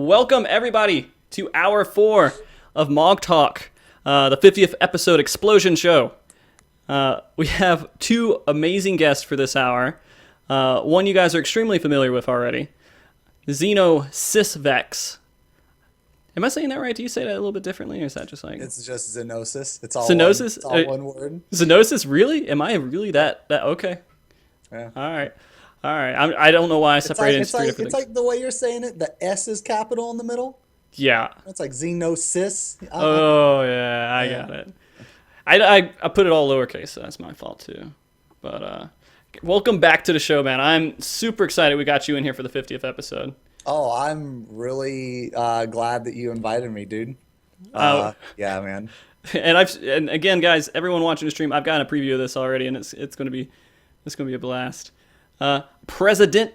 Welcome everybody to hour 4 of MogTalk, the 50th episode explosion show. We have two amazing guests for this hour. One you guys are extremely familiar with already, XenosysVex. Am I saying that right? Do you say that a little bit differently, or is that just like... It's just Xenosis. It's all Xenosis? It's all one word. Xenosis? Really? Am I really that okay. Yeah. All right. I don't know why I separated It's into three like different it's things. like the way you're saying it. The S is capital in the middle. Yeah. It's like Xenosis. Oh, yeah, I got it. I put it all lowercase, so that's my fault too. But welcome back to the show, man. I'm super excited we got you in here for the 50th episode. Oh, I'm really glad that you invited me, dude. Yeah, man. And again, guys, everyone watching the stream, I've gotten a preview of this already, and it's gonna be a blast. Perezident,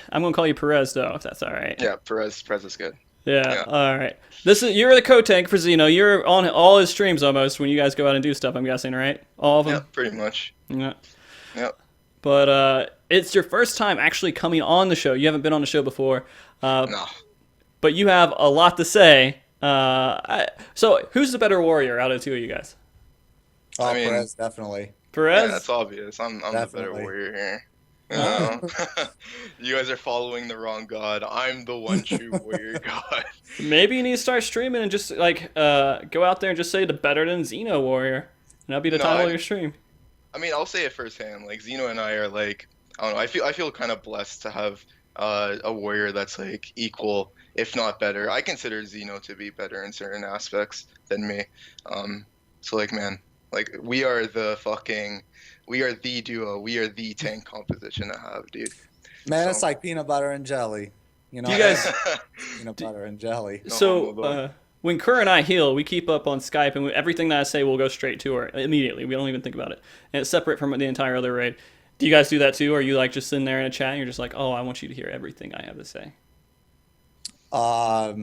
I'm gonna call you Perez though, if that's all right. Yeah, Perez is good. Yeah. All right. You're the co-tank for Xeno. You're on all his streams almost when you guys go out and do stuff. I'm guessing, right? All of them. Yeah, pretty much. Yeah. Yep. But it's your first time actually coming on the show. You haven't been on the show before. No. But you have a lot to say. So who's the better warrior out of the two of you guys? Oh, I mean, Perez, definitely. Perez? Yeah, that's obvious. I'm the better warrior here. You know? You guys are following the wrong god. I'm the one true warrior god. Maybe you need to start streaming and just like go out there and just say the better than Xeno warrior. And that'll be the title of your stream. I mean, I'll say it firsthand. Like Xeno and I are like, I don't know. I feel kind of blessed to have a warrior that's like equal, if not better. I consider Xeno to be better in certain aspects than me. So like, man, like we are the duo. We are the tank composition to have, dude. Man, So- it's like peanut butter and jelly. You know, Do you guys- peanut butter and jelly. So when Kerr and I heal, we keep up on Skype, and everything that I say will go straight to her immediately. We don't even think about it, and it's separate from the entire other raid. Do you guys do that too, or are you like just sitting there in a chat and you're just like, oh, I want you to hear everything I have to say? I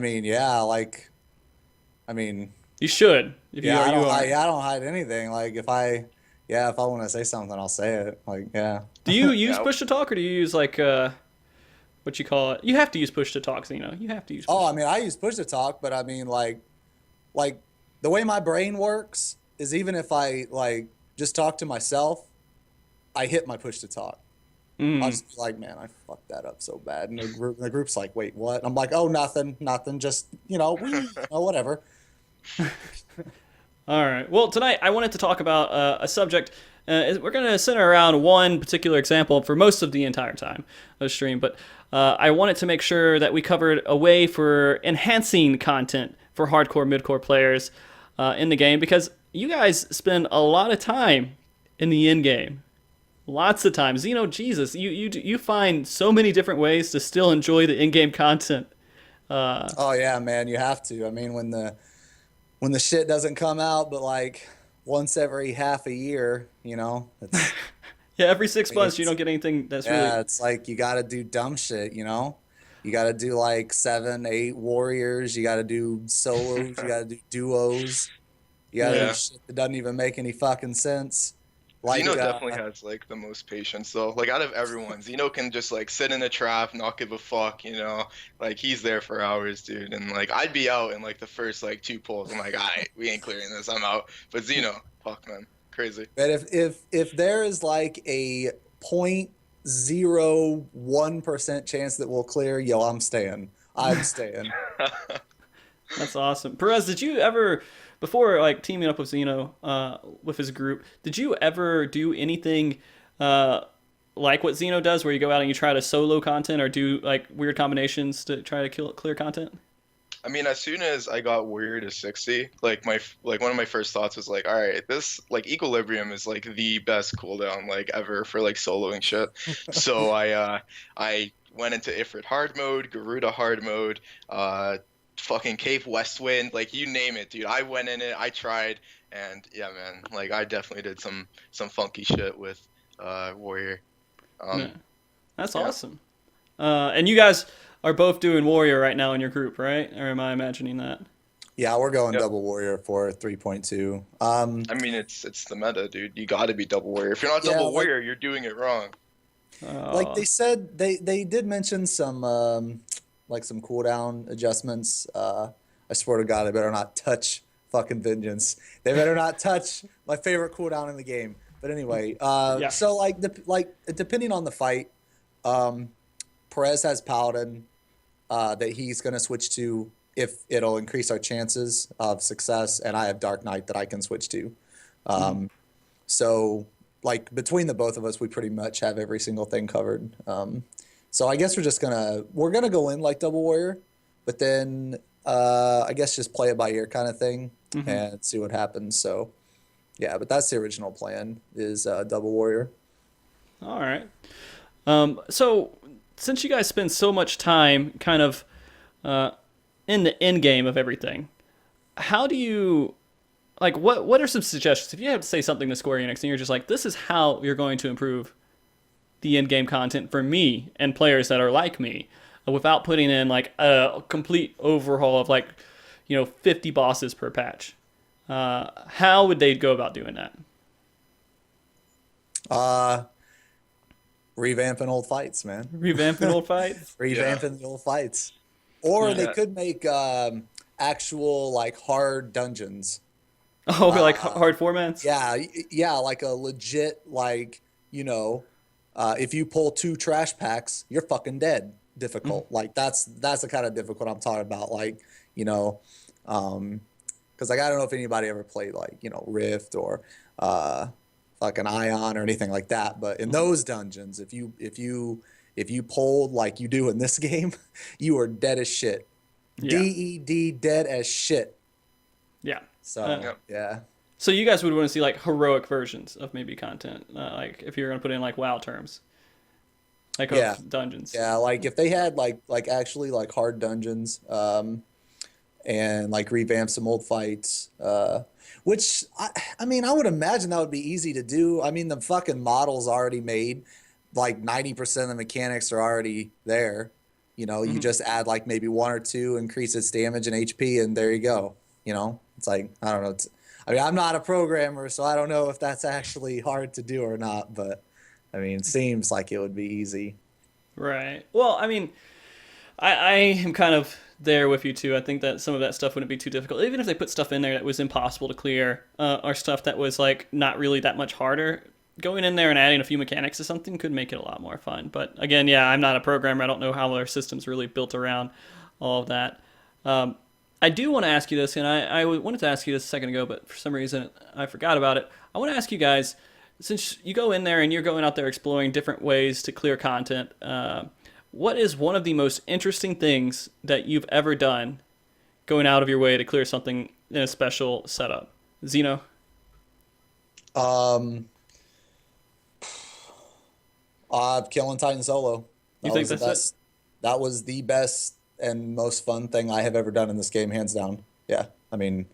mean, yeah, like, I mean, You should. If yeah, you are. I don't hide anything. Like, if I want to say something, I'll say it. Like, yeah. Do you use Yeah. push to talk, or do you use like what you call it? You have to use push to talk, Xeno. You have to use. Push Oh, I mean, I use push to talk, but I mean, like the way my brain works is even if I like just talk to myself, I hit my push to talk. I'll just be like, man, I fucked that up so bad. And the group's like, wait, what? And I'm like, oh, nothing, just, whatever. All right. Well, tonight I wanted to talk about a subject. We're going to center around one particular example for most of the entire time of the stream, but I wanted to make sure that we covered a way for enhancing content for hardcore, midcore players in the game, because you guys spend a lot of time in the end game. Lots of time. Xeno, Jesus, you find so many different ways to still enjoy the in-game content. Oh yeah, man, you have to. I mean, when the shit doesn't come out, but like once every half a year, it's Yeah, every 6 months you don't get anything that's yeah, really... it's like you got to do dumb shit, You got to do like 7, 8 warriors. You got to do solos. You got to do duos. You got to Yeah. do shit that doesn't even make any fucking sense. Like, Xeno definitely has like the most patience though. Like out of everyone, Xeno can just like sit in a trap, not give a fuck, Like he's there for hours, dude. And like I'd be out in like the first like 2 pulls. I'm like, alright, we ain't clearing this, I'm out. But Xeno, fuck man. Crazy. But if there is like a 0.01% chance that we'll clear, yo, I'm staying. That's awesome. Perez, did you ever, before like teaming up with Xeno with his group, did you ever do anything like what Xeno does, where you go out and you try to solo content or do like weird combinations to try to clear content? I mean, as soon as I got warrior to 60, like one of my first thoughts was like, all right, this like equilibrium is like the best cooldown like ever for like soloing shit. So I went into Ifrit hard mode, Garuda hard mode, fucking Cape Westwind, like you name it, dude. I went in it, I tried, and yeah, man, like I definitely did some funky shit with warrior. Yeah. That's awesome. And you guys are both doing warrior right now in your group, right? Or am I imagining that? Yeah, we're going Yep. double warrior for 3.2. I mean, it's the meta, dude. You got to be double warrior. If you're not Yeah, double like- warrior, you're doing it wrong. Like they said, they did mention some like some cooldown adjustments. I swear to God, they better not touch fucking Vengeance. They better not touch my favorite cooldown in the game. But anyway, Yeah. so like depending on the fight, um, Perez has Paladin that he's gonna switch to if it'll increase our chances of success, and I have Dark Knight that I can switch to. So like between the both of us, we pretty much have every single thing covered. So I guess we're gonna go in like Double Warrior, but then I guess just play it by ear kind of thing and see what happens. So yeah, but that's the original plan is Double Warrior. All right. So since you guys spend so much time kind of in the end game of everything, how do you like what are some suggestions if you have to say something to Square Enix and you're just like, this is how you're going to improve the end game content for me and players that are like me without putting in like a complete overhaul of like 50 bosses per patch? How would they go about doing that? Revamping old fights, man. Revamping old fights? Revamping the old fights. Or they could make actual like hard dungeons. Oh, like hard formats? Yeah, like a legit like, if you pull 2 trash packs, you're fucking dead. Difficult. Like that's the kind of difficult I'm talking about. Like, because like I don't know if anybody ever played like, Rift or fucking Ion or anything like that. But in those dungeons, if you pulled like you do in this game, you are dead as shit. Yeah. DED, dead as shit. Yeah. So yeah. So you guys would want to see like heroic versions of maybe content, like if you're gonna put in like WoW terms, like of dungeons. Yeah, like if they had like actually like hard dungeons, and like revamp some old fights, which I mean I would imagine that would be easy to do. I mean the fucking model's already made, like 90% of the mechanics are already there. You just add like maybe 1 or 2, increase its damage and HP, and there you go. It's like I don't know. I mean I'm not a programmer, so I don't know if that's actually hard to do or not. But I mean it seems like it would be easy. Right. Well, I mean, I am kind of there with you too. I think that some of that stuff wouldn't be too difficult, even if they put stuff in there that was impossible to clear, or stuff that was like not really that much harder. Going in there and adding a few mechanics to something could make it a lot more fun. But again, yeah, I'm not a programmer. I don't know how their system's really built around all of that. I do want to ask you this, and I wanted to ask you this a second ago, but for some reason I forgot about it. I want to ask you guys, since you go in there and you're going out there exploring different ways to clear content, what is one of the most interesting things that you've ever done going out of your way to clear something in a special setup? Xeno? Killing Titan solo. You think that's it? That was the best and most fun thing I have ever done in this game, hands down. Yeah, I mean,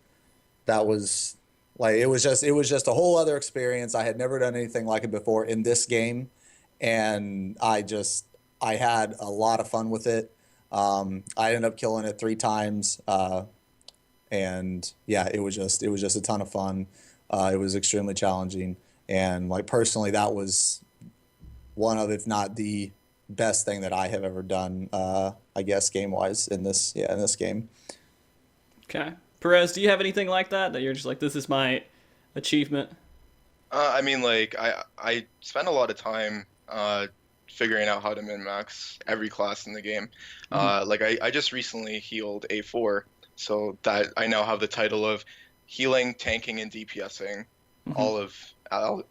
that was like it was just a whole other experience. I had never done anything like it before in this game, and I had a lot of fun with it. I ended up killing it 3 times, and yeah, it was just a ton of fun. It was extremely challenging, and like personally, that was one of, if not the best thing that I have ever done, I guess game wise in this game. Okay. Perez, do you have anything like that you're just like, this is my achievement? I mean, like I spend a lot of time figuring out how to min-max every class in the game. Like I just recently healed A4, so that I now have the title of healing, tanking, and DPSing all of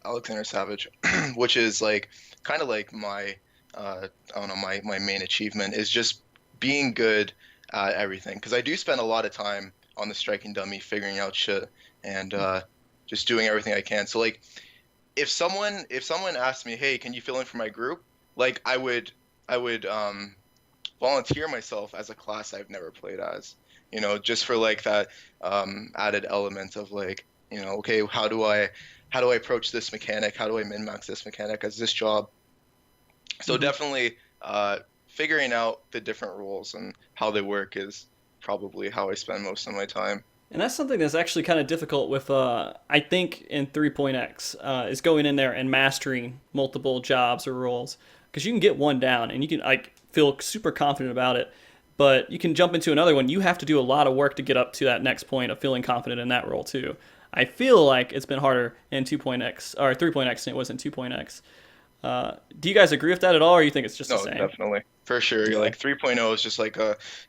Alexander Savage, which is like kind of like my I don't know, my main achievement is just being good at everything, because I do spend a lot of time on the striking dummy figuring out shit and just doing everything I can. So like if someone asked me, hey, can you fill in for my group, like I would volunteer myself as a class I've never played as, just for like that added element of like, okay, how do I approach this mechanic, how do I min-max this mechanic as this job. So definitely figuring out the different rules and how they work is probably how I spend most of my time. And that's something that's actually kind of difficult with, I think, in 3.x, is going in there and mastering multiple jobs or roles. Because you can get one down and you can like feel super confident about it. but you can jump into another one. You have to do a lot of work to get up to that next point of feeling confident in that role too. I feel like it's been harder in 2.x or 3.x than it was in 2.x. Do you guys agree with that at all, or you think it's just the same? No, definitely. For sure. Yeah. Like 3.0 is just like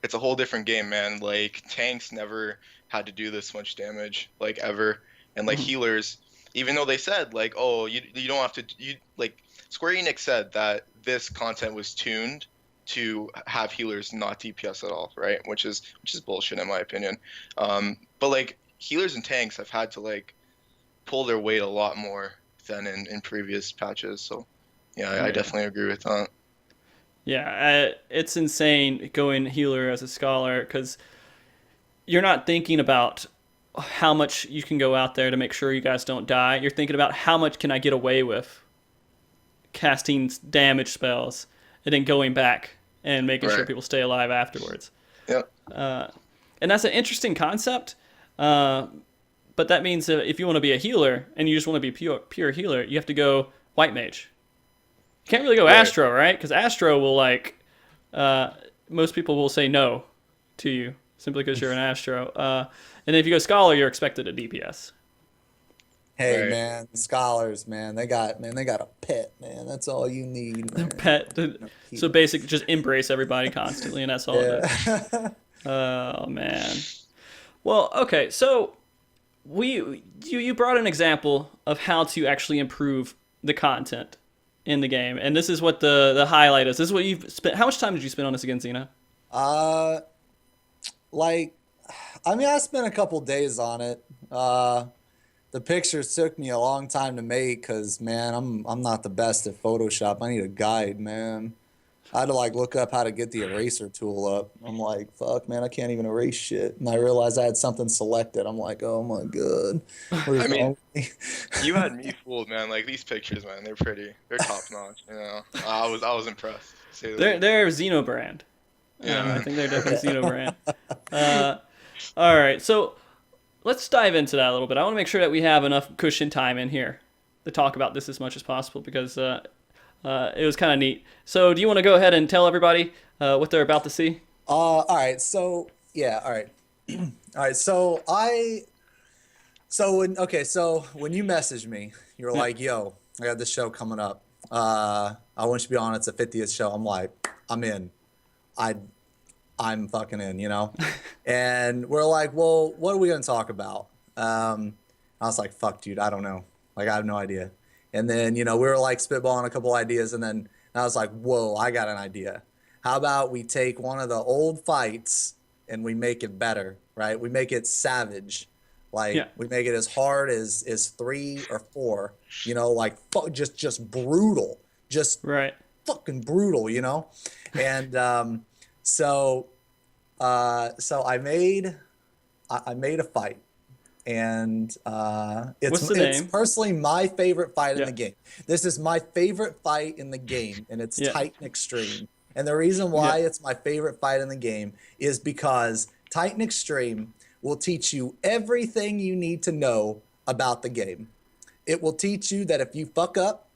it's a whole different game, man. Like tanks never had to do this much damage, like ever. And like healers, even though they said like, oh, you don't have to, like Square Enix said that this content was tuned to have healers not DPS at all, right? Which is bullshit in my opinion. But like healers and tanks have had to like pull their weight a lot more than in previous patches. So yeah, I definitely agree with that. Yeah, it's insane going healer as a scholar because you're not thinking about how much you can go out there to make sure you guys don't die. You're thinking about how much can I get away with casting damage spells and then going back and making sure people stay alive afterwards. Yep. And that's an interesting concept. But that means that if you want to be a healer and you just want to be pure healer, you have to go white mage. You can't really go Astro, right? Because Astro will most people will say no to you simply because you're an Astro. And then if you go Scholar, you're expected to DPS. Hey man, scholars, man, they got a pet, man. That's all you need, man. Pet. So basically, just embrace everybody constantly, and that's all it is. Oh man. Well, okay, so you brought an example of how to actually improve the content in the game, and this is what the highlight is. This is what you've spent. How much time did you spend on this again, Xeno? I spent a couple days on it. The pictures took me a long time to make because, man, I'm not the best at Photoshop. I need a guide, man. I had to like look up how to get the eraser tool up. I'm like, fuck, man, I can't even erase shit. And I realized I had something selected. I'm like, oh my god. I mean, you had me fooled, man. Like these pictures, man, they're pretty. They're top notch. You know, I was impressed. They're Xeno brand. Yeah, I think they're definitely Xeno brand. All right, so let's dive into that a little bit. I want to make sure that we have enough cushion time in here to talk about this as much as possible because it was kind of neat. So do you want to go ahead and tell everybody what they're about to see? All right. So yeah. All right. All right. So when you messaged me, you were like, "Yo, I got this show coming up. I want you to be on. It's a 50th show." I'm like, "I'm in. I'm fucking in." You know. And we're like, "Well, what are we gonna talk about?" I was like, "Fuck, dude, I don't know. Like, I have no idea." And then, we were like spitballing a couple ideas, and then I was like, whoa, I got an idea. How about we take one of the old fights and we make it better, right? We make it savage. Like, we make it as hard as 3 or 4, like just brutal. Just fucking brutal, And so I made a fight. And it's personally my favorite fight in the game. This is my favorite fight in the game, and it's Titan Extreme. And the reason why it's my favorite fight in the game is because Titan Extreme will teach you everything you need to know about the game. It will teach you that if you fuck up,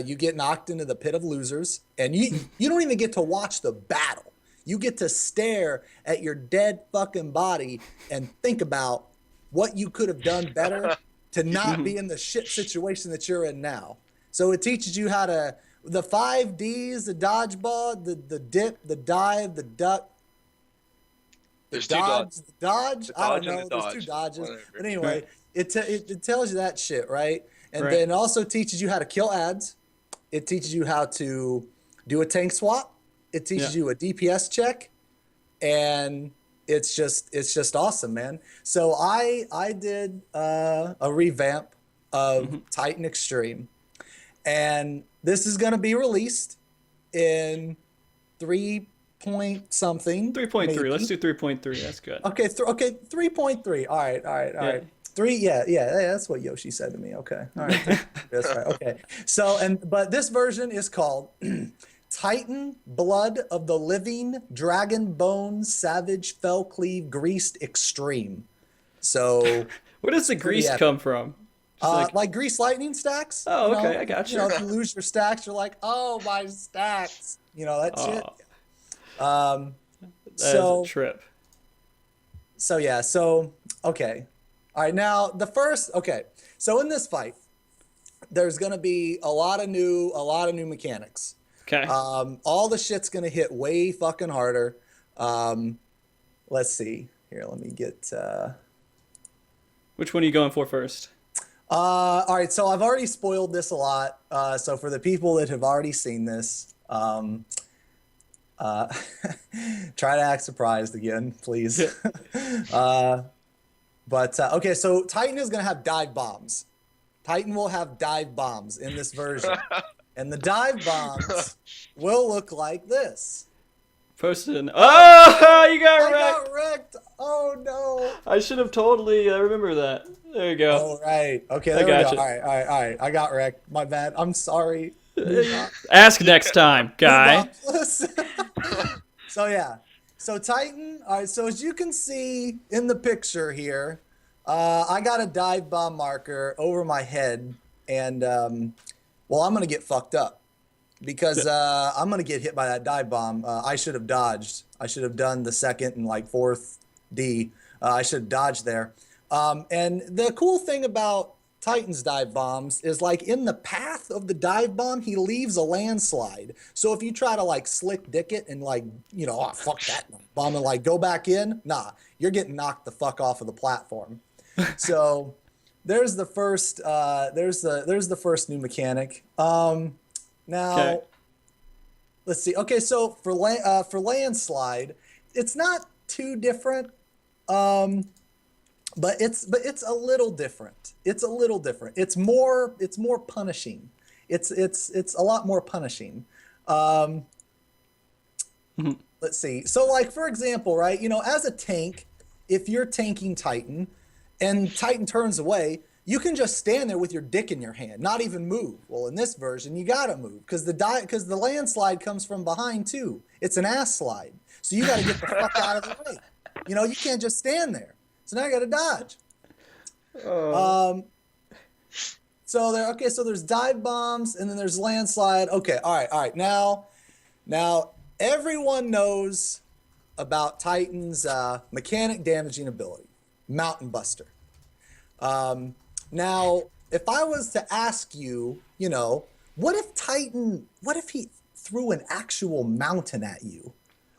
you get knocked into the pit of losers, and you don't even get to watch the battle. You get to stare at your dead fucking body and think about what you could have done better to not be in the shit situation that you're in now. So it teaches you how to, the 5 Ds, the dodgeball, the dip, the dive, the duck, the dodge, the dodge. I don't know. There's 2 dodges. But anyway, it tells you that shit, right? And then also teaches you how to kill ads. It teaches you how to do a tank swap. It teaches you a DPS check. And it's just awesome, man. So I did a revamp of Titan Extreme, and this is gonna be released in 3-point-something. 3.3. Let's do 3.3. That's good. Okay, 3.3. All right. 3. Yeah. That's what Yoshi said to me. Okay. All right. That's right. Okay. So but this version is called Titan Blood of the Living Dragon Bones Savage Fell Cleave Greased Extreme. So where does the grease come from? Like grease lightning stacks. Oh, okay, I got you. If you lose your stacks, you're like, oh, my stacks. That shit. That is a So trip. yeah, so okay. All right, now the first okay. So in this fight, there's gonna be a lot of new mechanics. Okay. All the shit's gonna hit way fucking harder. Let's see. Here, let me get Which one are you going for first? all right, so I've already spoiled this a lot. So for the people that have already seen this, uh, try to act surprised again, please. But okay, so Titan is gonna have dive bombs. Titan will have dive bombs in this version, and the dive bombs will look like this. Posted. Oh, you got I wrecked. got wrecked. Oh no. I should have totally remember that. There you go. All right. Okay, I there we go. gotcha. All right. I got wrecked. My bad. I'm sorry. Ask next time, guy. So yeah. So Titan. All right. So as you can see in the picture here, I got a dive bomb marker over my head, and well, I'm gonna get fucked up because I'm gonna get hit by that dive bomb. I should have dodged. I should have done the second and like fourth D. I should have dodged there. And the cool thing about Titan's dive bombs is like in the path of the dive bomb, he leaves a landslide. So if you try to like slick dick it and like, you know, oh, fuck that bomb and like go back in, nah, you're getting knocked the fuck off of the platform. So there's the first there's the first new mechanic. Now Okay. let's see. Okay, so for landslide, it's not too different. But it's a little different. It's a little different. It's more punishing. It's a lot more punishing. Let's see. So like for example, right? You know, as a tank, if you're tanking Titan, and Titan turns away, you can just stand there with your dick in your hand, not even move. Well, in this version, you gotta move because the landslide comes from behind too. It's an ass slide, so you gotta get the fuck out of the way. You know, you can't just stand there. So now I got to dodge. So there. Okay, so there's dive bombs, and then there's landslide. Okay, all right. Now everyone knows about Titan's mechanic damaging ability, Mountain Buster. Now, if I was to ask you, you know, what if he threw an actual mountain at you?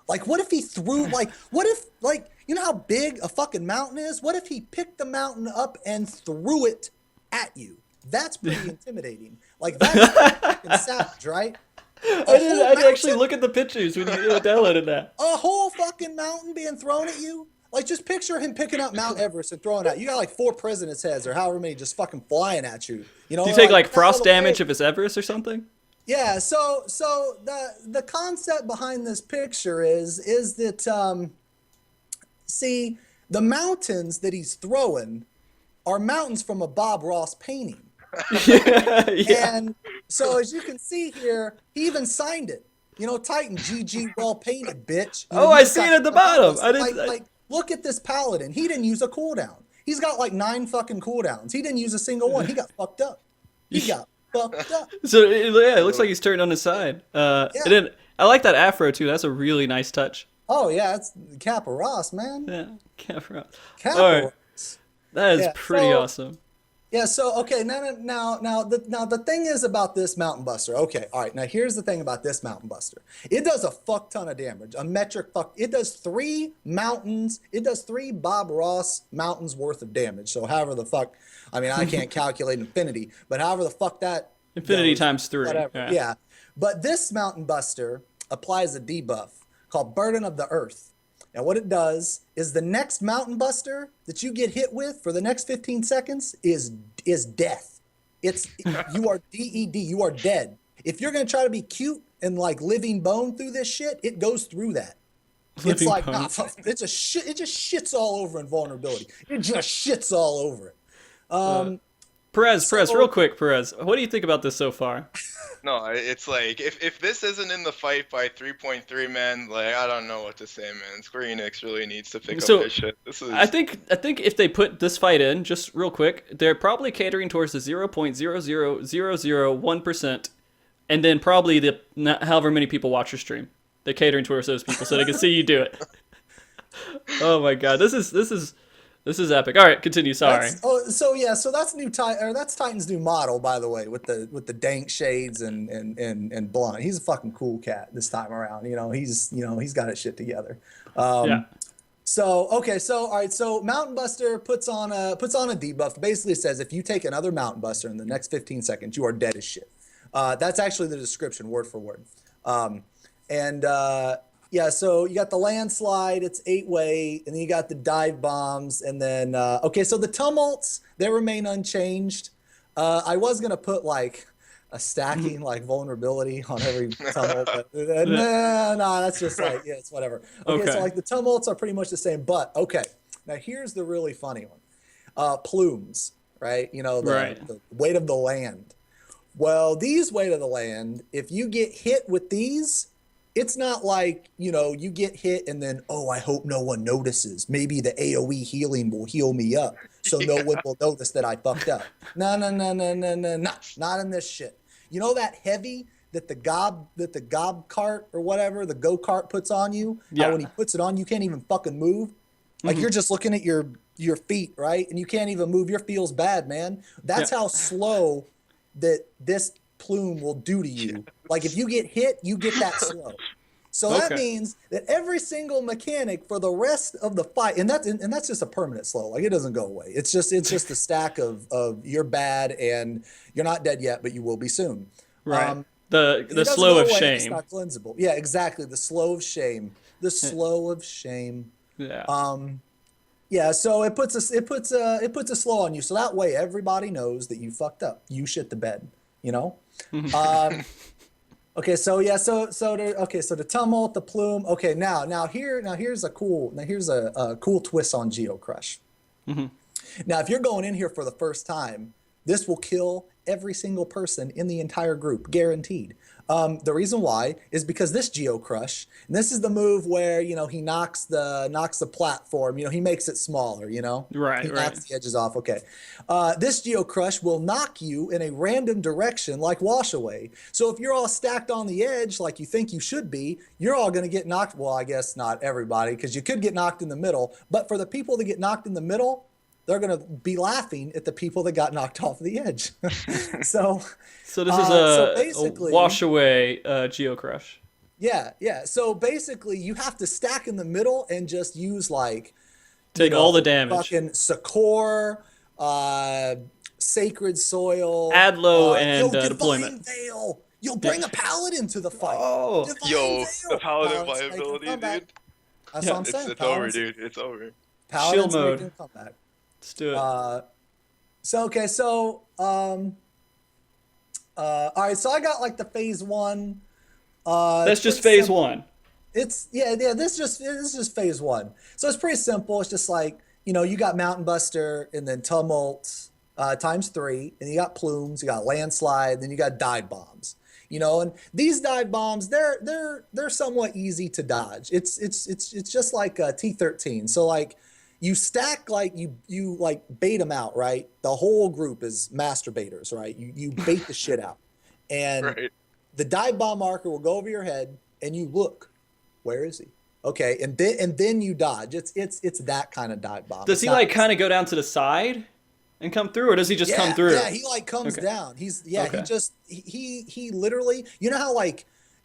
Like, what if he threw, like, what if, like, you know how big a fucking mountain is? What if he picked the mountain up and threw it at you? That's pretty intimidating. Like, that's fucking savage, right? I did actually look at the pictures when you downloaded that. A whole fucking mountain being thrown at you? Like, just picture him picking up Mount Everest and throwing it at you. You got, like, 4 presidents' heads or however many just fucking flying at you. You know? Do you take, like frost damage if it's Everest or something? Yeah, so the concept behind this picture is that see, the mountains that he's throwing are mountains from a Bob Ross painting. Yeah. And so as you can see here, he even signed it. You know, Titan GG well painted, bitch. You know, Oh, I see it at the bottom. I didn't like look at this paladin. He didn't use a cooldown. He's got like 9 fucking cooldowns. He didn't use a single one. He got fucked up. He got fucked up. So it looks like he's turned on his side. And then I like that afro too. That's a really nice touch. Oh yeah, it's Kappa Ross, man. Yeah, Kappa. Kappa All right. Ross. That is pretty awesome. Yeah, so okay, now the thing is about this Mountain Buster. Okay, all right. Now here's the thing about this Mountain Buster. It does a fuck ton of damage. A metric fuck. It does 3 mountains. It does 3 Bob Ross mountains worth of damage. So however the fuck, I mean I can't calculate infinity, but however the fuck that Infinity goes, times 3. whatever. Yeah. But this Mountain Buster applies a debuff called Burden of the Earth. And what it does is the next Mountain Buster that you get hit with for the next 15 seconds is death. It's you are DED. You are dead. If you're gonna try to be cute and like living bone through this shit, it goes through that. It's like it's a shit. It just shits all over invulnerability. It just shits all over it. Perez, real quick, Perez. What do you think about this so far? No, it's like if this isn't in the fight by 3.3, man, like I don't know what to say, man. Square Enix really needs to pick up this shit. This is. I think if they put this fight in, just real quick, they're probably catering towards the 0.00001%, and then probably the however many people watch your stream. They're catering towards those people so they can see you do it. Oh my god, this is epic. All right, continue. Sorry. So that's that's Titan's new model, by the way, with the dank shades and blonde. He's a fucking cool cat this time around. He's got his shit together. Yeah. All right, so Mountain Buster puts on a debuff. Basically says if you take another Mountain Buster in the next 15 seconds, you are dead as shit. That's actually the description, word for word. Yeah, so you got the landslide, it's 8-way, and then you got the dive bombs, and then so the tumults, they remain unchanged. I was gonna put like a stacking like vulnerability on every tumult, but no, that's just like it's whatever. Okay, so like the tumults are pretty much the same, but okay. Now here's the really funny one. Plumes, right? The weight of the land. Well, these weight of the land, if you get hit with these, it's not like, you get hit and then, oh, I hope no one notices. Maybe the AoE healing will heal me up so no one will notice that I fucked up. No, not in this shit. You know that heavy that the gob cart or whatever, the go-kart puts on you? Yeah. How when he puts it on, you can't even fucking move? Like you're just looking at your feet, right? And you can't even move. Your feels bad, man. That's how slow that this plume will do to you. Like if you get hit, you get that slow. So that means that every single mechanic for the rest of the fight, and that's just a permanent slow. Like it doesn't go away. It's just a stack of you're bad and you're not dead yet, but you will be soon. Right. The slow of shame. It's not cleansable. Yeah, exactly. The slow of shame. The slow of shame. Yeah. Yeah, so it puts a slow on you. So that way everybody knows that you fucked up. You shit the bed, Okay, so the tumult, the plume. Okay, here's a cool twist on GeoCrush. Now, if you're going in here for the first time, this will kill every single person in the entire group, guaranteed. The reason why is because this GeoCrush, and this is the move where he knocks the platform, he makes it smaller, Right. He knocks the edges off. Okay, this GeoCrush will knock you in a random direction like wash away. So if you're all stacked on the edge like you think you should be, you're all going to get knocked. Well, I guess not everybody, because you could get knocked in the middle. But for the people that get knocked in the middle, they're going to be laughing at the people that got knocked off the edge. So this is a wash away GeoCrush. Yeah. So basically, you have to stack in the middle and just use take all the damage. Fucking Succor, Sacred Soil, Adlo, and Deployment. Veil. You'll bring a Paladin to the fight. Oh, Veil. the Paladin viability, dude. That's what I'm saying. It's over, dude. It's over. Paladin's Shield mode. making a comeback. Let's do it. All right, so I got the phase 1. That's just phase 1. This is just phase 1. So it's pretty simple. It's just you got Mountain Buster and then Tumult times 3, and you got Plumes, you got Landslide, then you got Dive Bombs. And these dive bombs, they're somewhat easy to dodge. It's just like a T-13. So you stack you bait them out, right? The whole group is masturbators, right? You bait the shit out, and the dive bomb marker will go over your head, and you look, where is he? Okay, and then you dodge. It's that kind of dive bomb. Does he kind of go down to the side and come through, or does he just come through? Yeah, he comes down. He literally, how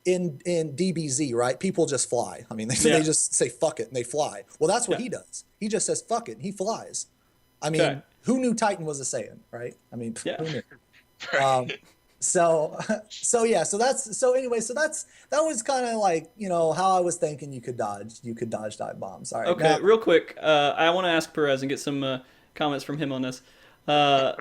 in DBZ, right? People just fly. I mean, they just say fuck it and they fly. Well, that's what he does. He just says fuck it and he flies. I mean, who knew Titan was a Saiyan, right? I mean, who knew? That was kind of how I was thinking you could dodge dive bombs. All right. Okay, now, real quick, I want to ask Perez and get some comments from him on this. Do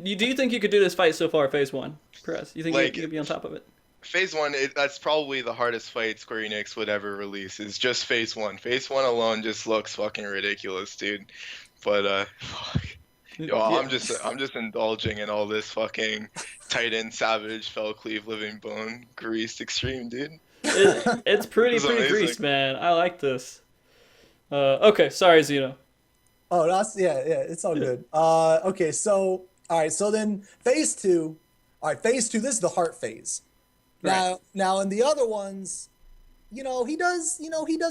you think you could do this fight so far, phase 1, Perez? You think you could be on top of it? Phase 1, that's probably the hardest fight Square Enix would ever release. Is just phase 1. Phase 1 alone just looks fucking ridiculous, dude. But fuck. I'm just indulging in all this fucking Titan, Savage, Fell, Cleave, Living Bone, Greased Extreme, dude. It's pretty greased, man. I like this. Okay, sorry, Xeno. Oh, it's all good. Okay, so all right, so then phase 2. All right, phase 2. This is the heart phase. Now in the other ones, he does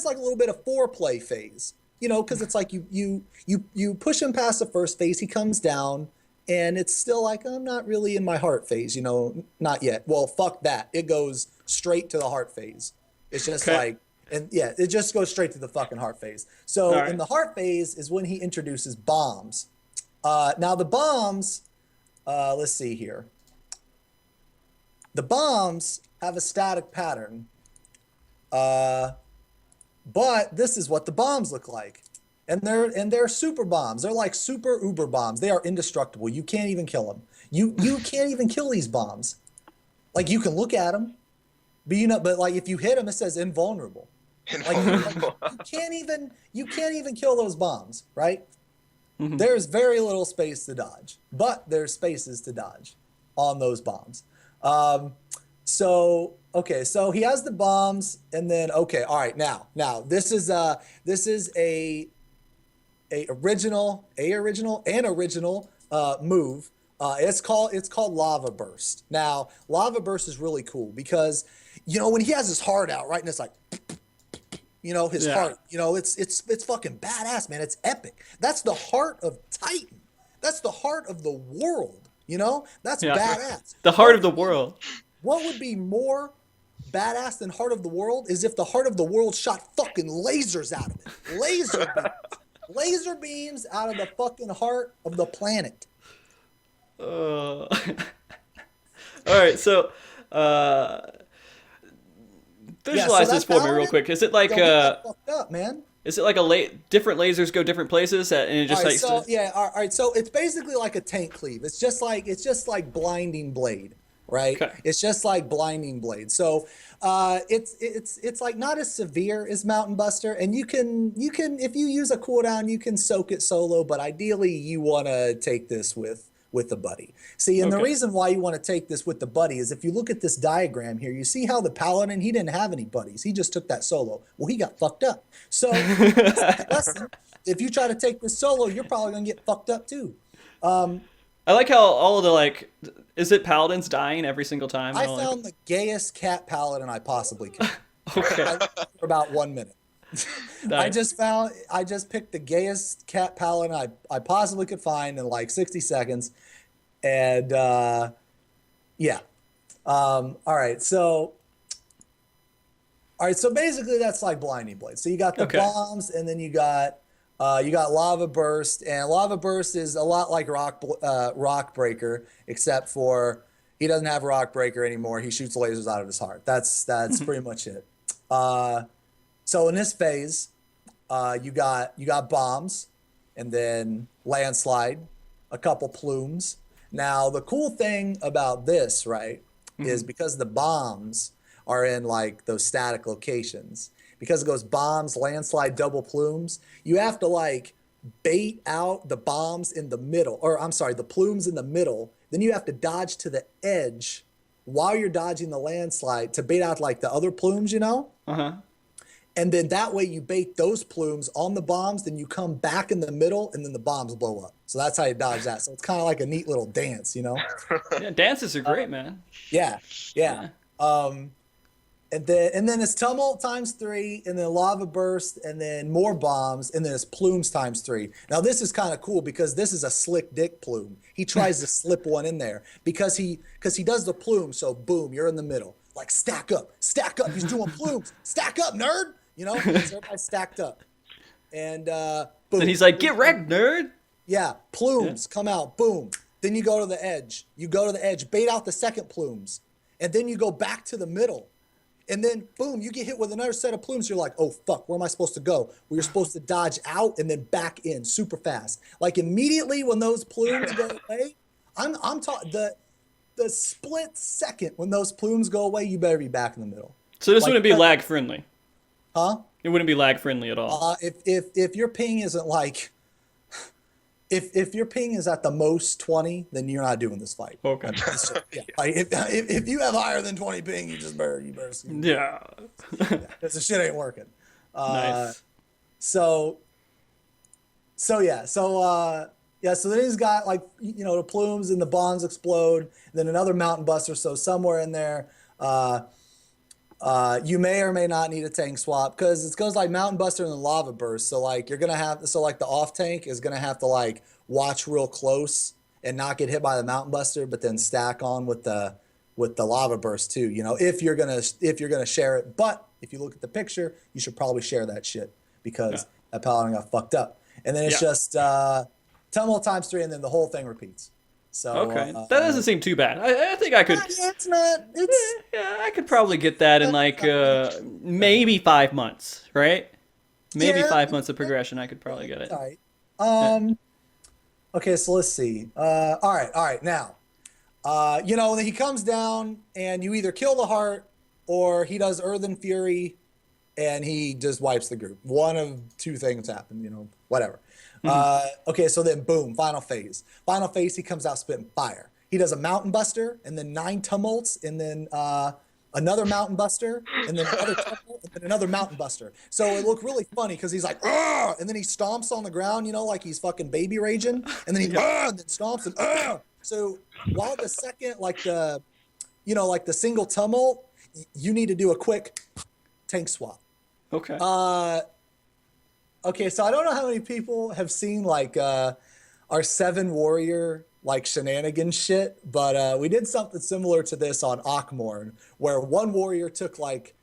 like a little bit of foreplay phase, because it's like you push him past the first phase, he comes down, and it's still like, I'm not really in my heart phase, not yet. Well, fuck that. It goes straight to the heart phase. It's just like, and yeah, it just goes straight to the fucking heart phase. So in the heart phase is when he introduces bombs. Now the bombs, let's see here. The bombs have a static pattern. But this is what the bombs look like. And they're super bombs. They're like super uber bombs. They are indestructible. You can't even kill them. You can't even kill these bombs. Like, you can look at them, but like if you hit them, it says invulnerable. Like you can't even kill those bombs, right? Mm-hmm. There's very little space to dodge, but there's spaces to dodge on those bombs. So he has the bombs, and then all right, now this is a original move. It's called Lava Burst. Now, Lava Burst is really cool because when he has his heart out, right, and it's like his heart, it's fucking badass, man. It's epic. That's the heart of Titan. That's the heart of the world. That's badass. The heart of the world. What would be more badass than Heart of the World is if the Heart of the World shot fucking lasers out of it. Laser beams out of the fucking heart of the planet. All right, so visualize this for me real quick. Is it like fucked up, man? Is it like different lasers go different places and it just all right, so it's basically like a tank cleave. It's just like blinding blade. Right, it's just like blinding blade. So it's like not as severe as Mountain Buster, and you can if you use a cooldown, you can soak it solo, but ideally you want to take this with a buddy. See, and the reason why you want to take this with the buddy is if you look at this diagram here, you see how the Paladin, he didn't have any buddies, he just took that solo. Well, he got fucked up. So listen, if you try to take this solo, you're probably gonna get fucked up too. I like how all of the is it paladins dying every single time? I found the gayest cat paladin I possibly could. Okay. For about 1 minute. Nice. I just picked the gayest cat paladin I possibly could find in like 60 seconds. And yeah. All right, so basically that's like blinding blade. So you got the bombs, and then you got Lava Burst, and Lava Burst is a lot like Rock Breaker, except for he doesn't have Rock Breaker anymore. He shoots lasers out of his heart. That's pretty much it. So in this phase, you got bombs, and then landslide, a couple plumes. Now the cool thing about this, right, is because the bombs are in like those static locations. Because it goes bombs, landslide, double plumes, you have to like bait out the bombs in the middle, or I'm sorry, the plumes in the middle. Then you have to dodge to the edge while you're dodging the landslide to bait out like the other plumes, Uh-huh. And then that way you bait those plumes on the bombs, then you come back in the middle, and then the bombs blow up. So that's how you dodge that. So it's kind of like a neat little dance, Yeah, dances are great, man. Yeah. And then it's Tumult ×3, and then Lava Burst, and then more bombs, and then it's Plumes ×3. Now this is kind of cool because this is a slick dick plume. He tries to slip one in there because he does the plume. So boom, you're in the middle. Like stack up. He's doing plumes. Stack up, nerd. Everybody's stacked up. And boom. And he's like, get wrecked, nerd. Yeah, plumes come out. Boom. Then you go to the edge. Bait out the second plumes, and then you go back to the middle. And then, boom, you get hit with another set of plumes. You're like, oh, fuck, where am I supposed to go? Well, you're supposed to dodge out and then back in super fast. Like, immediately when those plumes go away, I'm talking the split second when those plumes go away, you better be back in the middle. So this wouldn't be lag-friendly? Huh? It wouldn't be lag-friendly at all? If your ping isn't like... If your ping is at the most 20, then you're not doing this fight. Okay. Like if you have higher than 20 ping, you better yeah. Because the shit ain't working. Nice. So then he's got like the plumes and the bombs explode. Then another Mountain Buster. So somewhere in there, You may or may not need a tank swap because it goes like Mountain Buster and then Lava Burst. So like you're gonna have like the off tank is gonna have to like watch real close and not get hit by the Mountain Buster, but then stack on with the Lava Burst too. You know, if you're gonna share it. But if you look at the picture, you should probably share that shit because that paladin got fucked up. And then it's just tumble times 3, and then the whole thing repeats. So Okay, that doesn't seem too bad. I think I could. It's not. It's Yeah, I could probably get that in like maybe 5 months, right? Maybe Yeah. 5 months of progression, I could probably get it. all right. Okay, so let's see. All right. Now, you know, he comes down and you either kill the heart or he does Earthen Fury and he just wipes the group. One of two things happen, you know, whatever. Okay, so then boom, final phase. Final phase, he comes out spitting fire. He does a Mountain Buster and then 9 tumults and then another Mountain Buster and then another tumult and then another Mountain Buster. So it looked really funny because he's like, "Argh!" And then he stomps on the ground, you know, like he's fucking baby raging. And then he "Argh!" and then stomps and "Argh!" So while the second, like the, you know, like the single tumult, you need to do a quick tank swap. Okay. Okay, so I don't know how many people have seen like our 7 warrior like shenanigans shit, but we did something similar to this on Akmorn, where one warrior took like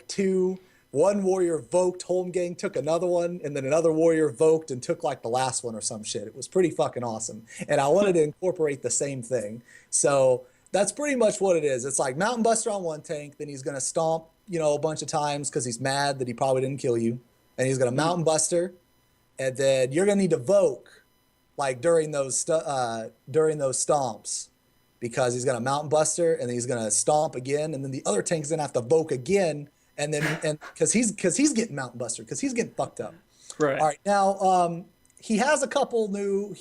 2, one warrior voked, home gang took another one, and then another warrior voked and took like the last one or some shit. It was pretty fucking awesome, and I wanted to incorporate the same thing. So that's pretty much what it is. It's like Mountain Buster on one tank, then he's gonna stomp, you know, a bunch of times because he's mad that he probably didn't kill you, and he's gonna Mountain Buster, and then you're gonna need to voke like during those stomps because he's gonna Mountain Buster and then he's gonna stomp again, and then the other tank's gonna have to voke again, and because he's getting Mountain Buster because he's getting fucked up. Right. All right, now he has a couple new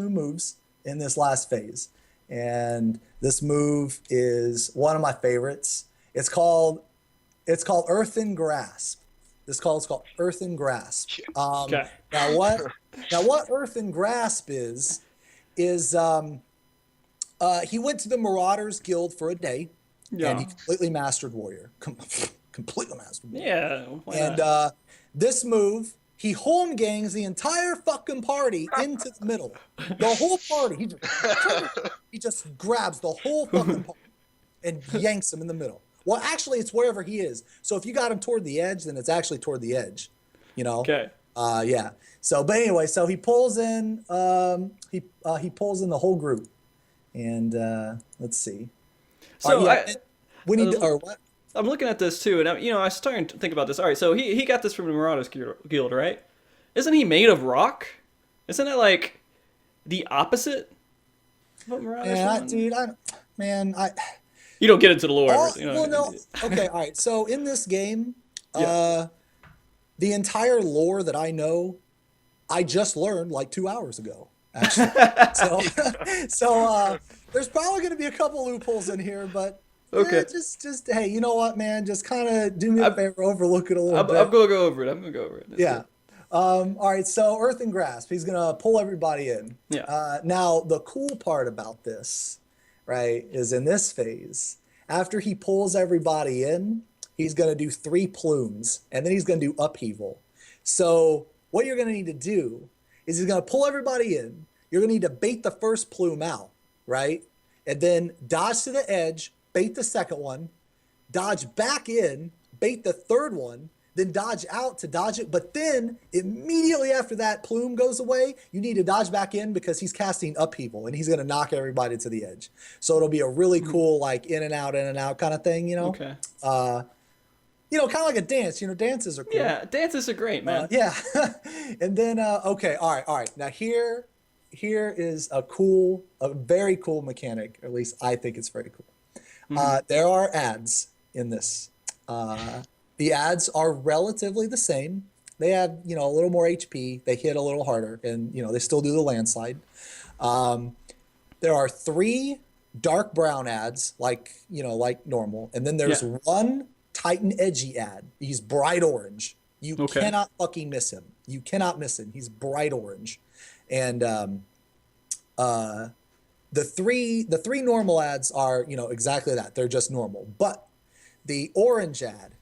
moves in this last phase, and this move is one of my favorites. It's called Earthen Grasp. It's called Earthen Grasp. Okay. Now what Earthen Grasp is he went to the Marauders Guild for a day, and he completely mastered Warrior. Completely mastered Warrior. Yeah. Why And not? this move, he home gangs the entire fucking party into the middle. The whole party. He just grabs the whole fucking party and yanks him in the middle. Well, actually, it's wherever he is. So if you got him toward the edge, then it's actually toward the edge. You know. Okay. Yeah. So, but anyway, so he pulls in. He pulls in the whole group, and let's see. So we need to. Or what? I'm looking at this too, and I was starting to think about this. All right, so he got this from the Marauders Guild, right? Isn't he made of rock? Isn't it like the opposite of what Marauders? Yeah, want? dude. You don't get into the lore. Well, no. Okay, all right. So in this game, the entire lore that I know, I just learned like 2 hours ago. Actually, so there's probably going to be a couple loopholes in here, but okay. Just hey, you know what, man? Just kind of do me a favor, overlook it a little bit. I'm gonna go over it. That's yeah. good. All right. So Earthen Grasp, he's gonna pull everybody in. Yeah. Now the cool part about this, right, is in this phase, after he pulls everybody in, he's going to do 3 plumes, and then he's going to do upheaval. So what you're going to need to do is he's going to pull everybody in. You're going to need to bait the first plume out, right? And then dodge to the edge, bait the second one, dodge back in, bait the third one, then dodge out to dodge it. But then immediately after that plume goes away, you need to dodge back in because he's casting upheaval and he's going to knock everybody to the edge. So it'll be a really cool, like in and out kind of thing, you know? Okay. You know, kind of like a dance. You know, dances are cool. Yeah, dances are great, man. Yeah. And then, okay. All right. Now here is a very cool mechanic. Or at least I think it's very cool. There are ads in this. The ads are relatively the same. They have, you know, a little more HP. They hit a little harder, and you know they still do the landslide. There are 3 dark brown ads, like normal, and then there's one Titan Edgy ad. He's bright orange. You cannot fucking miss him. You cannot miss him. He's bright orange, and the three normal ads are exactly that. They're just normal, but the orange ad.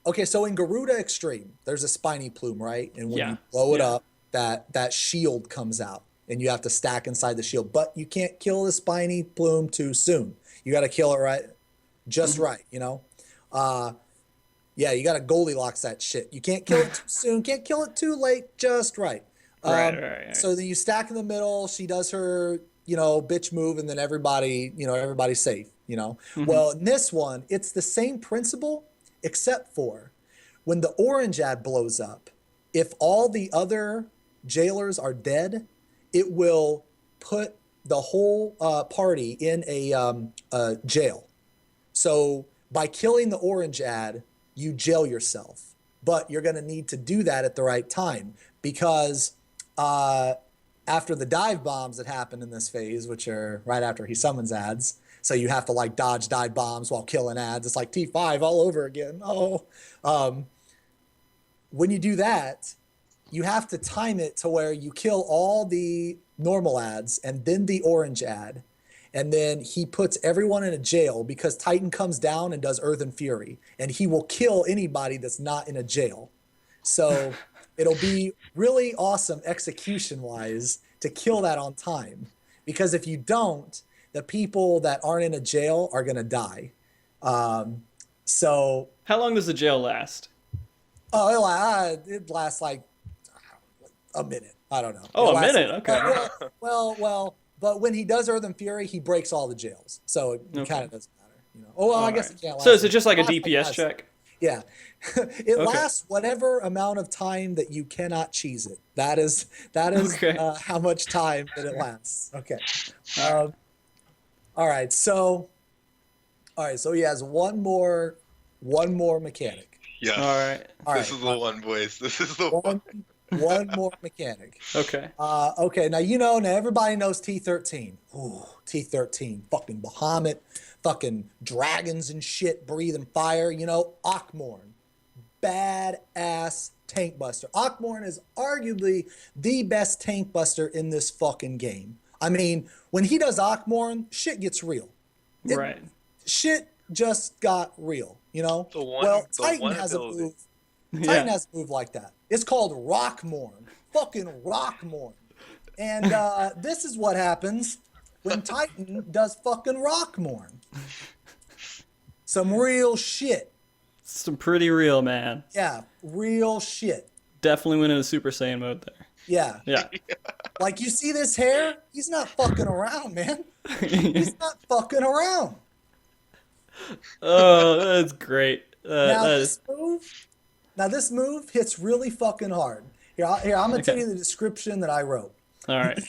Okay, so in Garuda Extreme, there's a spiny plume, right? And when you blow it up, that shield comes out, and you have to stack inside the shield. But you can't kill the spiny plume too soon. You got to kill it right, you know? Yeah, you got to Goldilocks that shit. You can't kill it too soon, can't kill it too late, just right. Right. So then you stack in the middle. She does her, you know, bitch move, and then everybody's safe, you know? Well, in this one, it's the same principle, except for when the orange ad blows up, if all the other jailers are dead, it will put the whole party in a jail. So by killing the orange ad, you jail yourself. But you're going to need to do that at the right time, because after the dive bombs that happen in this phase, which are right after he summons ads, so you have to like dodge dive bombs while killing ads. It's like T5 all over again. When you do that, you have to time it to where you kill all the normal ads and then the orange ad. And then he puts everyone in a jail, because Titan comes down and does Earth and Fury, and he will kill anybody that's not in a jail. So it'll be really awesome execution-wise to kill that on time, because if you don't, the people that aren't in a jail are going to die. So how long does the jail last? Oh, it lasts like a minute. I don't know. Oh, a minute. Okay. Well, but when he does Earth and Fury, he breaks all the jails, so it kind of doesn't matter, you know. Oh, well, I guess it can't last. So is it just like a DPS check? Yeah, it lasts whatever amount of time that you cannot cheese it. That is how much time that it lasts. Okay. All right. So he has one more mechanic. Yes. All right. This is the one, boys. This is the one. One more mechanic. Okay. Okay. Now everybody knows T13. Ooh, T13. Fucking Bahamut. Fucking dragons and shit breathing fire. You know, Akmorn. Badass tank buster. Akmorn is arguably the best tank buster in this fucking game. I mean, when he does Akmorn, shit gets real. Right. Shit just got real, you know? Titan has a move. Titan has a move like that. It's called Rockmorn. Fucking Rockmorn. And this is what happens when Titan does fucking Rockmorn. Some real shit. Some pretty real, man. Yeah, real shit. Definitely went into Super Saiyan mode there. Yeah. Like, you see this hair? He's not fucking around, man. He's not fucking around. Oh, that's great. This move hits really fucking hard. Here, I'm going to tell you the description that I wrote. All right.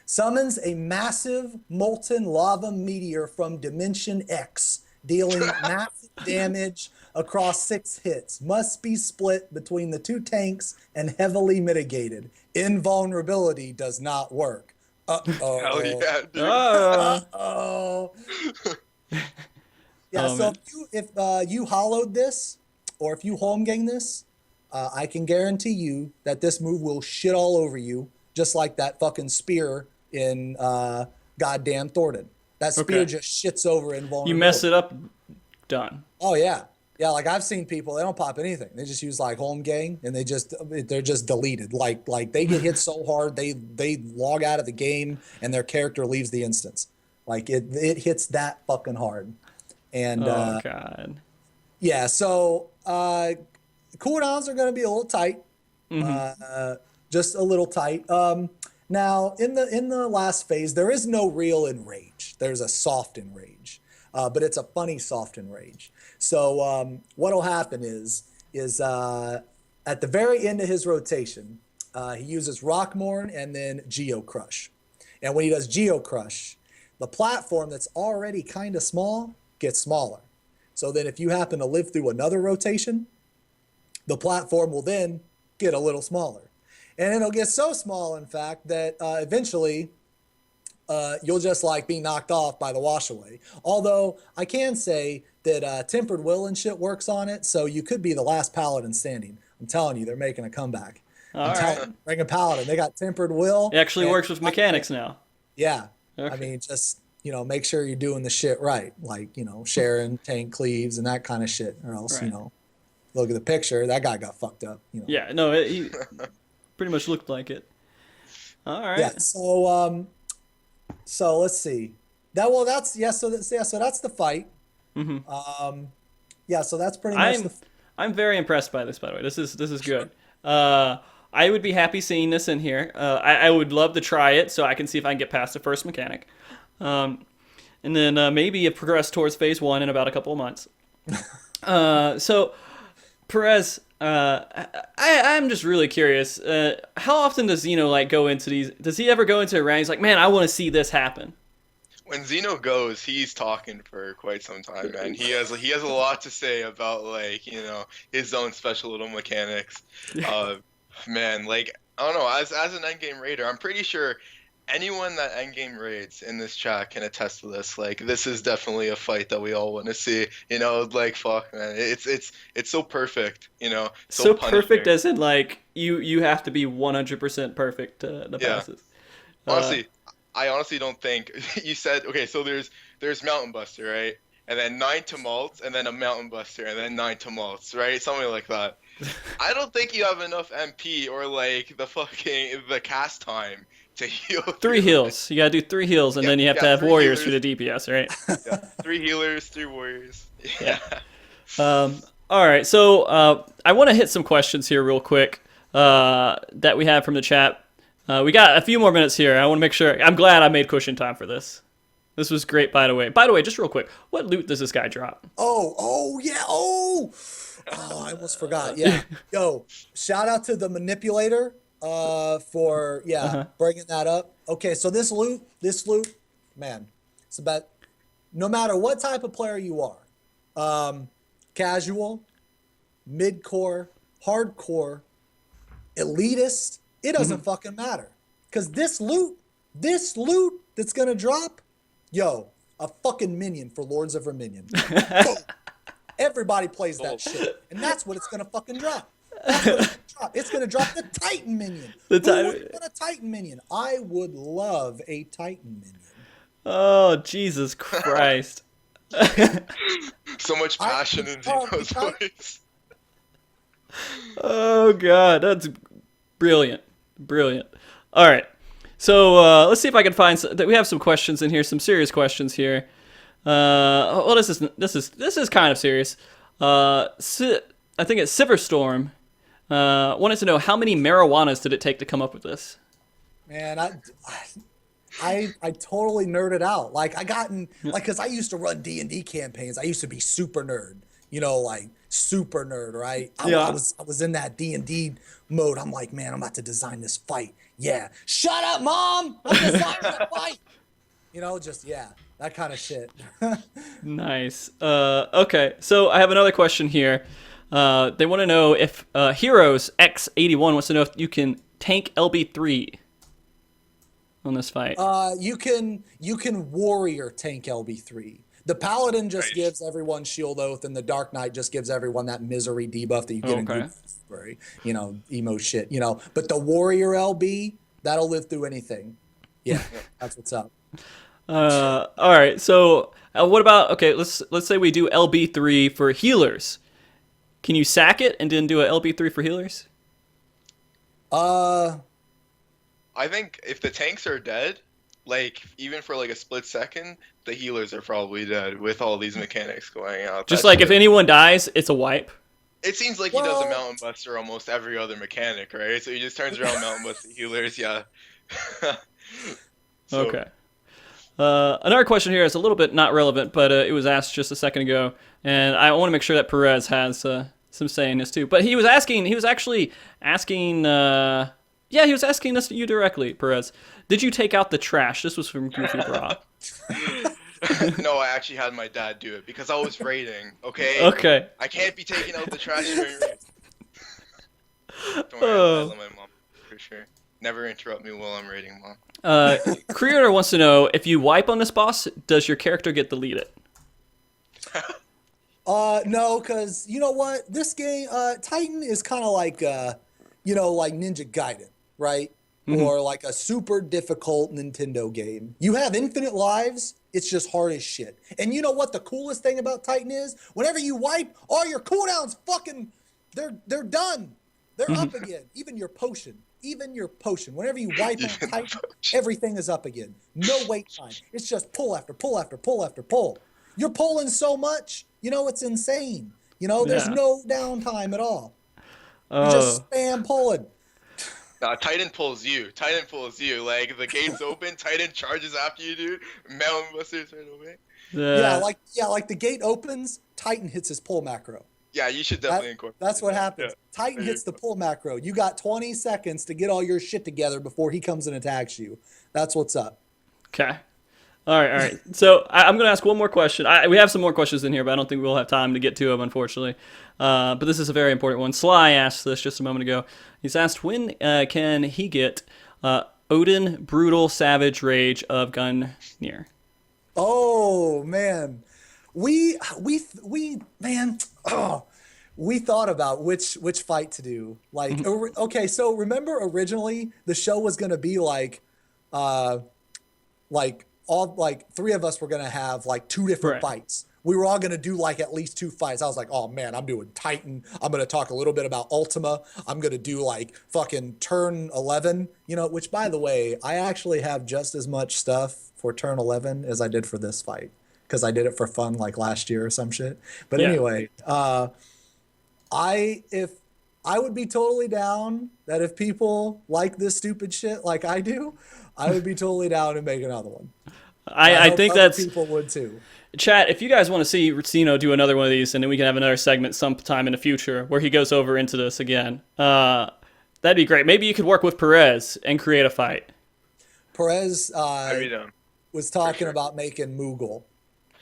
Summons a massive molten lava meteor from Dimension X, dealing massive damage across 6 hits. Must be split between the 2 tanks and heavily mitigated. Invulnerability does not work. Uh-oh. Hell yeah, dude. Uh-oh. Yeah, so if you hollowed this, or if you home gang this, I can guarantee you that this move will shit all over you, just like that fucking spear in goddamn Thornton. That spear just shits over invulnerability. You mess it up, done. Oh yeah. Yeah, like I've seen people, they don't pop anything. They just use like home gang, and they're just deleted. Like they get hit so hard they log out of the game and their character leaves the instance. Like it hits that fucking hard. And oh god. Yeah, so cooldowns are going to be a little tight. Just a little tight. Now in the last phase, there is no real enrage. There's a soft enrage. But it's a funny soft enrage. So what'll happen is at the very end of his rotation, he uses Rockmorn and then Geo Crush. And when he does Geo Crush, the platform that's already kind of small gets smaller. So then if you happen to live through another rotation, the platform will then get a little smaller. And it'll get so small, in fact, that eventually you'll just like be knocked off by the washaway. Although I can say that Tempered Will and shit works on it, so you could be the last paladin standing. I'm telling you, they're making a comeback. Bring a paladin. They got Tempered Will. It actually works with mechanics now. Yeah. Okay. I mean, just make sure you're doing the shit right, like sharing tank cleaves and that kind of shit, or else Right. look at the picture, that guy got fucked up. Yeah, no, he pretty much looked like it. All Yeah. right. So let's see. That's yeah. So that's the fight. Hmm. Yeah. So that's pretty much I'm I'm very impressed by this, by the way. This is good. I would be happy seeing this in here. I would love to try it so I can see if I can get past the first mechanic. And then maybe progress towards phase one in about a couple of months. So, Perez, I'm just really curious. How often does Xeno like go into these? Does he ever go into a round? He's like, man, I want to see this happen. When Xeno goes, he's talking for quite some time, man. He has a lot to say about like his own special little mechanics. Man, like I don't know. As an endgame raider, I'm pretty sure anyone that endgame raids in this chat can attest to this. Like this is definitely a fight that we all want to see. Like fuck, man, it's so perfect. So punishing. perfect as in like you have to be 100% perfect to pass this. Honestly, I honestly don't think you said okay. So there's Mountain Buster, right? And then 9 tumults, and then a Mountain Buster, and then 9 tumults, right? Something like that. I don't think you have enough MP or like the cast time to heal. 3 heals. You gotta do 3 heals, and then you have to have 3 warriors healers. for the DPS, right? Yeah, 3 healers, 3 warriors. Yeah. All right, so I want to hit some questions here real quick that we have from the chat. We got a few more minutes here. I want to make sure. I'm glad I made cushion time for this. This was great, by the way. By the way, just real quick, what loot does this guy drop? Oh yeah. Oh, I almost forgot. Yeah. Yo, shout out to the manipulator for bringing that up. Okay, so this loot, man, it's about no matter what type of player you are, casual, mid-core, hardcore, elitist, it doesn't fucking matter. Because this loot that's gonna drop, yo, a fucking minion for Lords of Verminion. Everybody plays that shit, and that's what it's gonna fucking drop. That's what it's gonna drop. It's gonna drop the Titan minion. Who wouldn't want a Titan minion? I would love a Titan minion. Oh, Jesus Christ. So much passion in Xeno's voice. Oh, God, that's brilliant. Brilliant. All right. So let's see if I can find we have some questions in here, some serious questions here. Well, this is kind of serious. I think it's Silverstorm. Wanted to know how many marijuanas did it take to come up with this? Man, I totally nerded out. Like because I used to run D&D campaigns. I used to be super nerd. Like super nerd, right? I was in that D&D mode. I'm like, man, I'm about to design this fight. Yeah. Shut up, Mom! I'm designing a fight! That kind of shit. Nice. Okay, so I have another question here. They want to know if Heroes X81 wants to know if you can tank LB3 on this fight. You can warrior tank LB3. The Paladin just gives everyone Shield Oath, and the Dark Knight just gives everyone that misery debuff that you get in Group Story, emo shit, But the Warrior LB, that'll live through anything. Yeah, that's what's up. All right, so what about, okay, let's say we do LB3 for healers. Can you sack it and then do a LB3 for healers? I think if the tanks are dead, like even for like a split second, the healers are probably dead with all these mechanics going out. Just like if anyone dies, it's a wipe. It seems like he does a Mountain Buster almost every other mechanic, right? So he just turns around Mountain Buster healers, yeah. Okay. Another question here is a little bit not relevant, but it was asked just a second ago, and I want to make sure that Perez has some say in this too. But he was actually asking this to you directly, Perez. Did you take out the trash? This was from Goofy Bra. No, I actually had my dad do it because I was raiding, okay? Okay. I can't be taking out the trash during raids. Don't worry, I love my mom, for sure. Never interrupt me while I'm raiding, Mom. Creator wants to know, if you wipe on this boss, does your character get deleted? No, because you know what? This game, Titan is kind of like, like Ninja Gaiden, right? or like a super difficult Nintendo game. You have infinite lives, it's just hard as shit. And you know what the coolest thing about Titan is? Whenever you wipe, all your cooldowns fucking, they're done. They're up again. Even your potion. Whenever you wipe on Titan, everything is up again. No wait time. It's just pull after pull after pull after pull. You're pulling so much, it's insane. There's no downtime at all. You just spam pulling. Nah, Titan pulls you. Like, the gate's open, Titan charges after you, dude. Mountain busters right away. Like the gate opens, Titan hits his pull macro. Yeah, you should definitely incorporate. That's what happens. Yeah. Titan hits the pull macro. You got 20 seconds to get all your shit together before he comes and attacks you. That's what's up. Okay. All right. So I'm going to ask one more question. We have some more questions in here, but I don't think we'll have time to get to them, unfortunately. But this is a very important one. Sly asked this just a moment ago. He's asked, when can he get Odin Brutal Savage Rage of Gungnir? Oh, man. We thought about which fight to do. Like, okay, so remember originally the show was going to be like three of us were going to have like two different fights. We were all going to do like at least two fights. I was like, oh man, I'm doing Titan. I'm going to talk a little bit about Ultima. I'm going to do like fucking turn 11, which by the way, I actually have just as much stuff for turn 11 as I did for this fight, because I did it for fun like last year or some shit. But anyway, I would be totally down that if people like this stupid shit like I do, I would be totally down to make another one. I think that's people would too. Chat, if you guys want to see Xeno do another one of these, and then we can have another segment sometime in the future where he goes over into this again, that'd be great. Maybe you could work with Perez and create a fight. Perez was talking about making Moogle.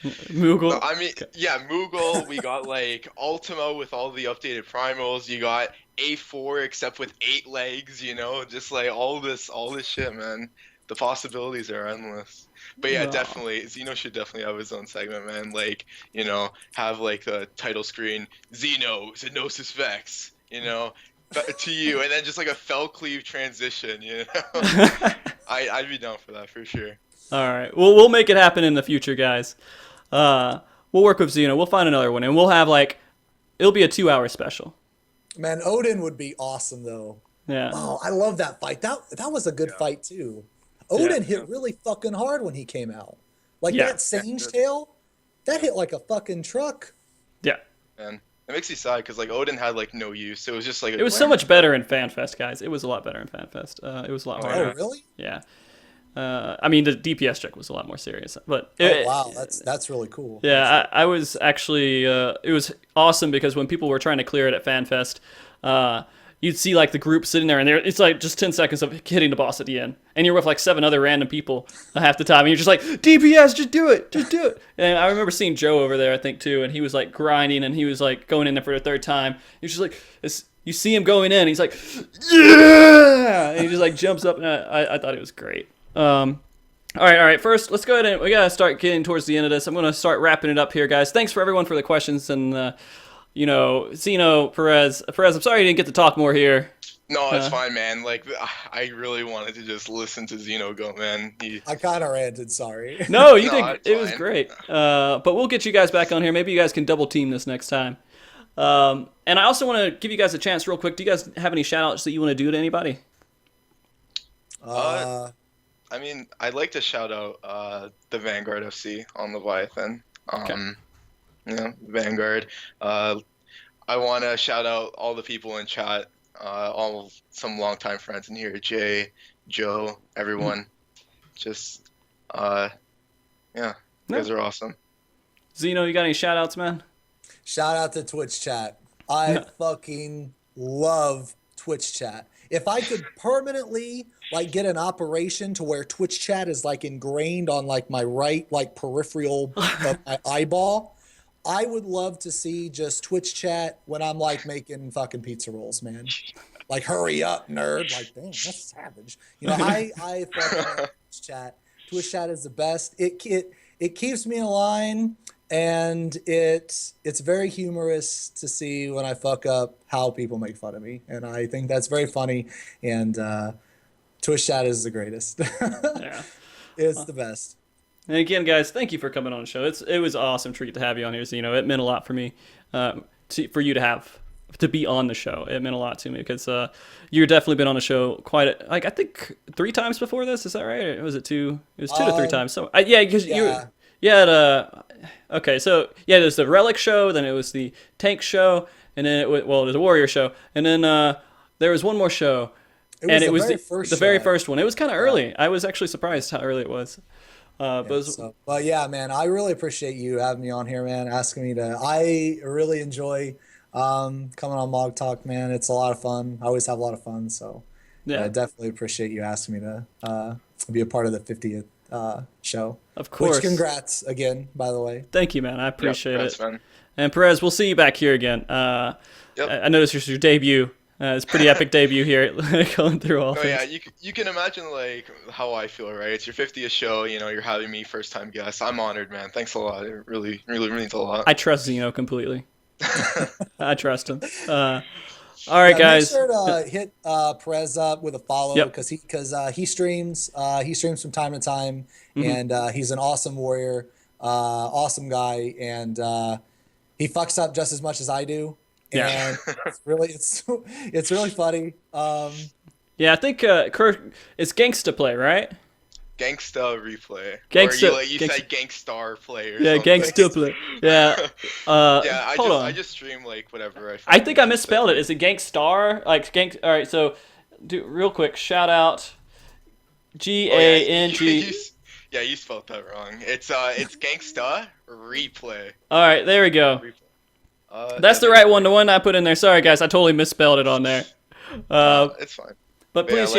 Moogle? No, I mean, yeah, Moogle. We got like Ultima with all the updated primals. You got A4 except with 8 legs, just like all this shit, man. The possibilities are endless. But yeah, definitely, Xeno should definitely have his own segment, man. Like, have like the title screen, XenosysVex, to you, and then just like a fell cleave transition, I'd be down for that for sure. All right, well, we'll make it happen in the future, guys. We'll work with Xeno. We'll find another one, and we'll have it'll be a 2-hour special. Man, Odin would be awesome though. Yeah. Oh, I love that fight. That was a good fight too. Odin hit really fucking hard when he came out. Like that Sange tail, that hit like a fucking truck. Yeah. Man, it makes you sad because like Odin had like no use. It was just like it was so much better in FanFest, guys. It was a lot better in FanFest. It was a lot harder. Oh, really? Yeah. I mean, the DPS check was a lot more serious, but wow, that's really cool. Yeah, I was actually it was awesome because when people were trying to clear it at FanFest, you'd see like the group sitting there, and it's like just 10 seconds of hitting the boss at the end, and you're with like 7 other random people half the time, and you're just like, DPS, just do it. And I remember seeing Joe over there, I think too, and he was like grinding, and he was like going in there for the 3rd time. He was just like, you see him going in, he's like, yeah, and he just like jumps up, and I thought it was great. All right. First, let's go ahead and we gotta start getting towards the end of this. I'm gonna start wrapping it up here, guys. Thanks for everyone for the questions, and Xeno, Perez. I'm sorry you didn't get to talk more here. No, it's fine, man. Like, I really wanted to just listen to Xeno go, man. I kind of ranted, sorry. No, you did. It was great. But we'll get you guys back on here. Maybe you guys can double team this next time. And I also want to give you guys a chance real quick. Do you guys have any shout outs that you want to do to anybody? I mean, I'd like to shout out the Vanguard FC on Leviathan. Vanguard. I want to shout out all the people in chat, some longtime friends in here, Jay, Joe, everyone. Just, you guys are awesome. Xeno, you got any shout outs, man? Shout out to Twitch chat. I fucking love Twitch chat. If I could permanently get an operation to where Twitch chat is ingrained on my right peripheral of my eyeball, I would love to see just Twitch chat when I'm making fucking pizza rolls, man. Hurry up, nerd. Damn, that's savage. I fucking love Twitch chat. Twitch chat is the best. It keeps me in line, and it's very humorous to see when I fuck up how people make fun of me, and I think that's very funny. And Twitch chat is the greatest. Yeah. It's the best. And again, guys, thank you for coming on the show. It was an awesome treat to have you on here, Xeno. It meant a lot for me, for you to be on the show. It meant a lot to me because you've definitely been on the show I think 3 times before this. Is that right? Or was it 2? It was 2 to 3 times. So yeah, because you had okay, so yeah, there's the Relic show, then it was the Tank show, and then it was the Warrior show, and then there was one more show. It was the very first one. It was kind of early. I was actually surprised how early it was. But yeah, man, I really appreciate you having me on here, man. Asking me to. I really enjoy coming on MogTalk, man. It's a lot of fun. I always have a lot of fun. So yeah, I definitely appreciate you asking me to be a part of the 50th show. Of course. Which, congrats again, by the way. Thank you, man. I appreciate it. Man. And Perez, we'll see you back here again. I noticed this is your debut. It's a pretty epic debut here, going through all things. Yeah, you can imagine like how I feel, right? It's your 50th show, you know, you're having me first time guest. I'm honored, man. Thanks a lot. It really means a lot. I trust Xeno completely. I trust him. All right, guys. Make sure to hit Perez up with a follow because he streams from time to time, and he's an awesome warrior, awesome guy, and he fucks up just as much as I do. And it's really funny. Yeah, I think it's Gangsta Play, right? Gangsta Replay. Gangsta. Or you said Gangstar Play or something. Gangsta Play. Yeah. I just stream like whatever I think I misspelled it. Is it Gangstar? Like All right, so real quick, shout out G-A-N-G. Yeah, you spelled that wrong. It's Gangsta Replay. All right, there we go. That's the right one, the one I put in there. Sorry, guys, I totally misspelled it on there. It's fine. But please,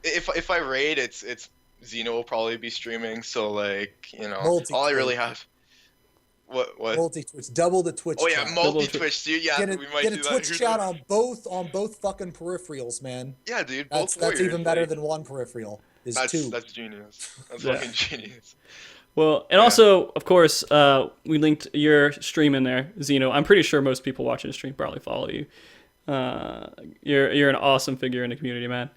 if I raid, it's Xeno will probably be streaming. So like, you know, all I really have. What? Multi-Twitch, double the Twitch. Oh yeah, multi-Twitch, dude. Yeah, we might do that. Get a Twitch chat on both fucking peripherals, man. Yeah, dude. That's even better than one peripheral. That's 2. That's genius. That's fucking genius. Well, and also, of course, we linked your stream in there, Xeno. I'm pretty sure most people watching the stream probably follow you. You're an awesome figure in the community, man.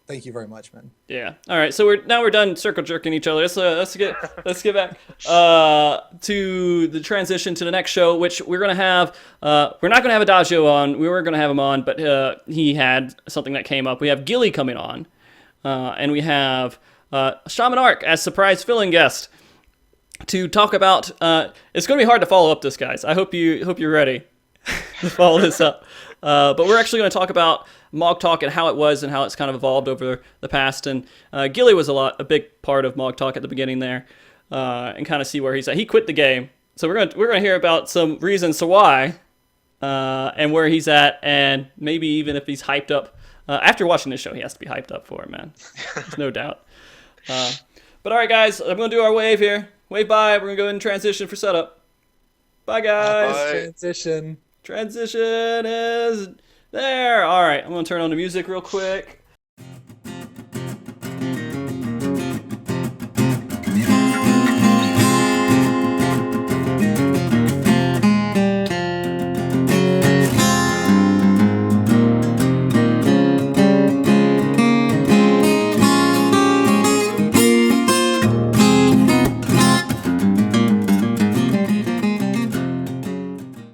Thank you very much, man. Yeah. All right. So we're done circle jerking each other. Let's get back to the transition to the next show, which we're gonna have. We're not gonna have Adagio on. We were gonna have him on, but he had something that came up. We have Gilly coming on, and we have Shaman Arc as surprise filling guest to talk about. It's gonna be hard to follow up this, guys. I hope you're ready to follow this up. But we're actually going to talk about MogTalk and how it was and how it's kind of evolved over the past. And Gilly was a big part of MogTalk at the beginning there, and kind of see where he's at. He quit the game, so we're gonna hear about some reasons to why, and where he's at, and maybe even if he's hyped up. After watching this show, he has to be hyped up for it, man. There's no doubt. But all right, guys, I'm gonna do our wave here. Wave bye. We're gonna go ahead and transition for setup. Bye, guys. Bye. Transition is there. All right, I'm going to turn on the music real quick.